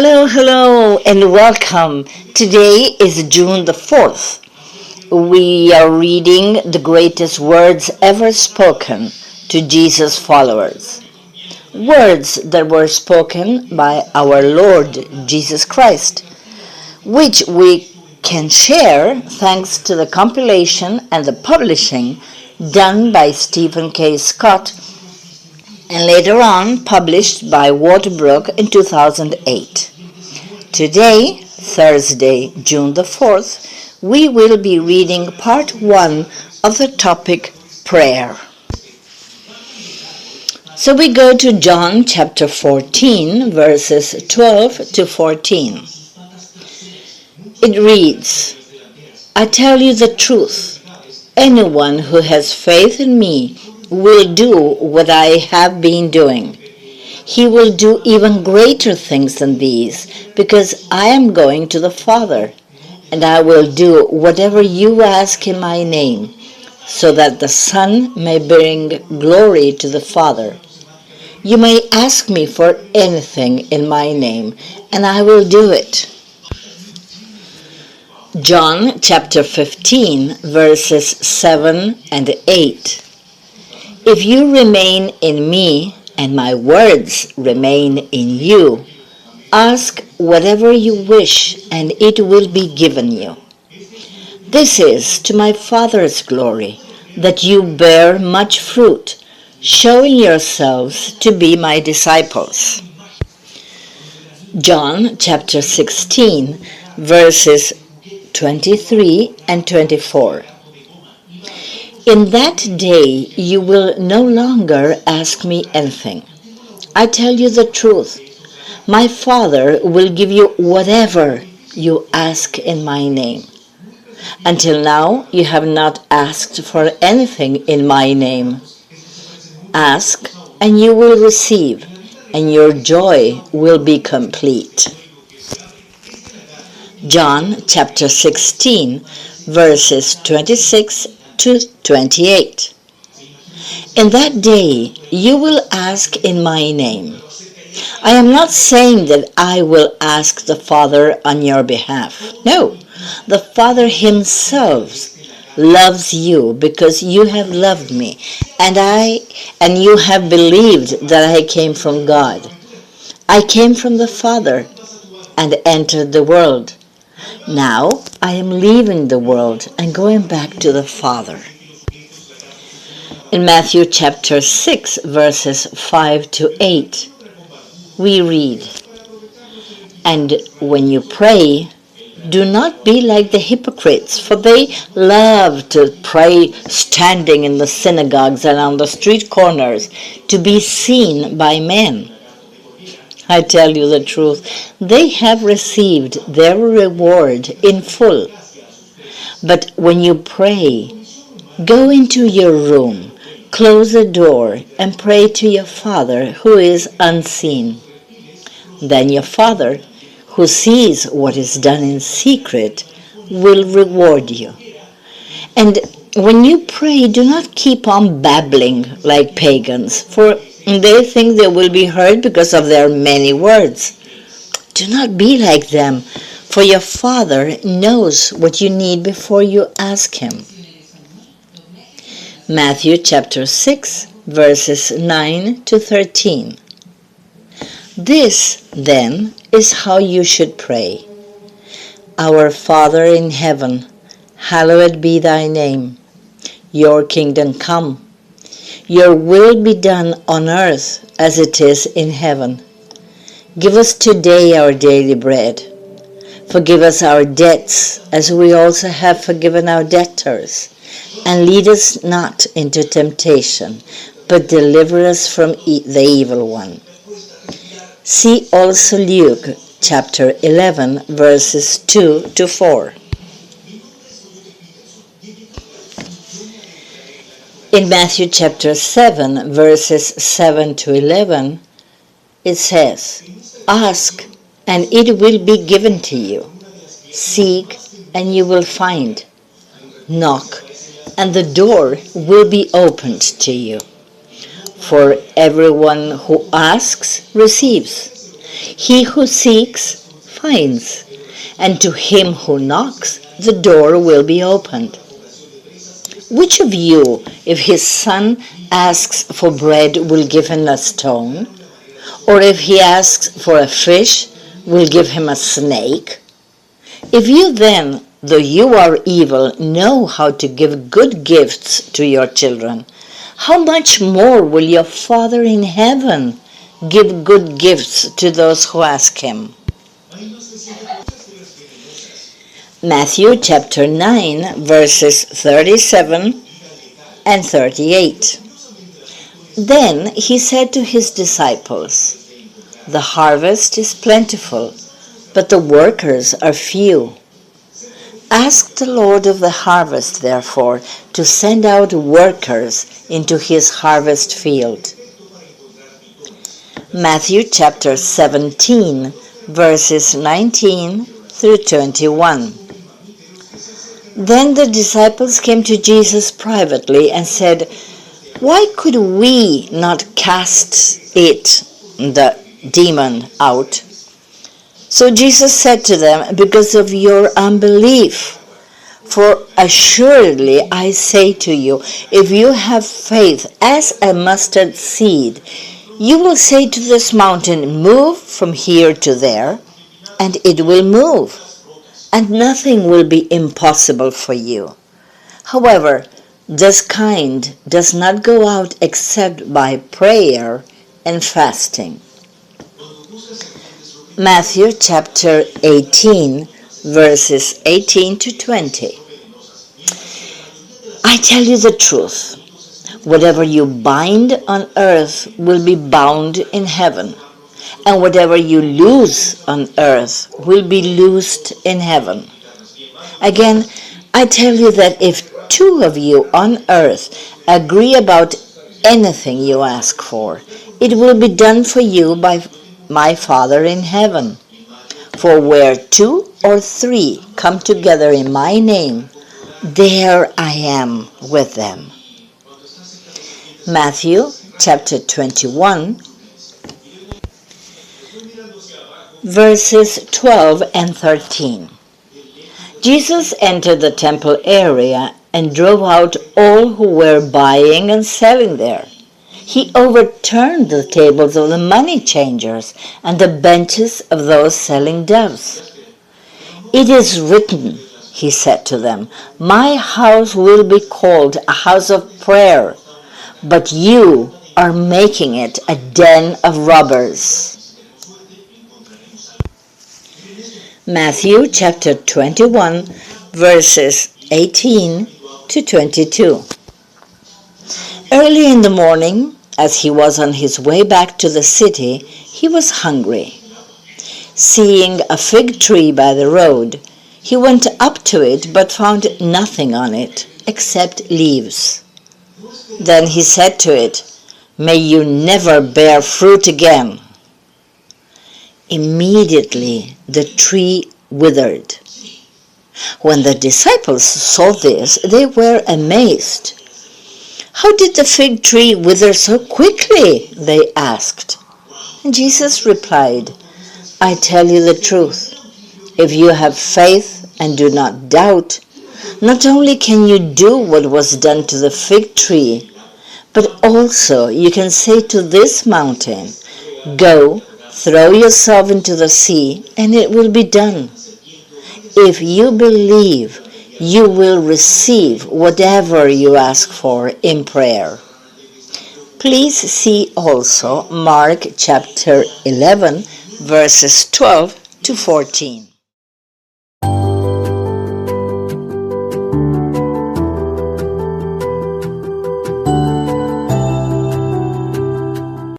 Hello, and welcome. Today is June the 4th. We are reading the greatest words ever spoken to Jesus' followers. Words that were spoken by our Lord Jesus Christ, which we can share thanks to the compilation and the publishing done by Stephen K. Scott and later on published by WaterBrook in 2008. Today, Thursday, June the 4th, we will be reading part 1 of the topic prayer. So we go to John chapter 14, verses 12 to 14. It reads, "I tell you the truth. Anyone who has faith in me will do what I have been doing. He will do even greater things than these, because I am going to the Father, and I will do whatever you ask in my name, so that the Son may bring glory to the Father. You may ask me for anything in my name, and I will do it." John chapter 15, verses 7 and 8. "If you remain in me, and my words remain in you, ask whatever you wish, and it will be given you. This is to my Father's glory, that you bear much fruit, showing yourselves to be my disciples." John chapter 16, verses 23 and 24. "In that day you will no longer ask me anything. I tell you the truth. My Father will give you whatever you ask in my name. Until now you have not asked for anything in my name. Ask and you will receive, and your joy will be complete." John chapter 16, verses 26 to 28. "In that day you will ask in my name. I am not saying that I will ask the Father on your behalf. No, the Father himself loves you because you have loved me, and you have believed that I came from God. I came from the Father and entered the world. Now I am leaving the world and going back to the Father." In Matthew chapter 6, verses 5 to 8, we read, "And when you pray, do not be like the hypocrites, for they love to pray standing in the synagogues and on the street corners to be seen by men. I tell you the truth, they have received their reward in full. But when you pray, go into your room, close the door, and pray to your Father who is unseen. Then your Father, who sees what is done in secret, will reward you. And when you pray, do not keep on babbling like pagans, for they think they will be heard because of their many words. Do not be like them, for your Father knows what you need before you ask him." Matthew chapter 6, verses 9 to 13. "This, then, is how you should pray. Our Father in heaven, hallowed be thy name. Your kingdom come. Your will be done on earth as it is in heaven. Give us today our daily bread. Forgive us our debts as we also have forgiven our debtors. And lead us not into temptation, but deliver us from the evil one." See also Luke chapter 11, verses 2 to 4. In Matthew chapter 7, verses 7 to 11, it says, "Ask, and it will be given to you. Seek, and you will find. Knock, and the door will be opened to you. For everyone who asks receives, He who seeks, finds, and to him who knocks, the door will be opened. Which of you, if his son asks for bread, will give him a stone? Or if he asks for a fish, will give him a snake? If you then, though you are evil, know how to give good gifts to your children, how much more will your Father in heaven give good gifts to those who ask him? Matthew chapter 9, verses 37 and 38. Then he said to his disciples, "The harvest is plentiful, but the workers are few. Ask the Lord of the harvest, therefore, to send out workers into his harvest field." Matthew chapter 17, verses 19 through 21. Then the disciples came to Jesus privately and said, "Why could we not cast the demon out?" So Jesus said to them, "Because of your unbelief. For assuredly I say to you, if you have faith as a mustard seed, you will say to this mountain, 'Move from here to there,' and it will move, and nothing will be impossible for you. However, this kind does not go out except by prayer and fasting." Matthew chapter 18, verses 18 to 20. I tell you the truth. Whatever you bind on earth will be bound in heaven, and whatever you loose on earth will be loosed in heaven. Again, I tell you that if two of you on earth agree about anything you ask for, it will be done for you by my Father in heaven. For where 2 or 3 come together in my name, there I am with them. Matthew chapter 21, verses 12 and 13. Jesus entered the temple area and drove out all who were buying and selling there. He overturned the tables of the money changers and the benches of those selling doves. "It is written," he said to them, "My house will be called a house of prayer, but you are making it a den of robbers." Matthew chapter 21, verses 18 to 22. Early in the morning, as he was on his way back to the city, he was hungry. Seeing a fig tree by the road, he went up to it but found nothing on it except leaves. Then he said to it, "May you never bear fruit again." Immediately the tree withered. When the disciples saw this, they were amazed. "How did the fig tree wither so quickly?" they asked. And Jesus replied, "I tell you the truth. If you have faith and do not doubt, not only can you do what was done to the fig tree, but also you can say to this mountain, 'Go, throw yourself into the sea,' and it will be done. If you believe, you will receive whatever you ask for in prayer." Please see also Mark chapter 11, verses 12 to 14.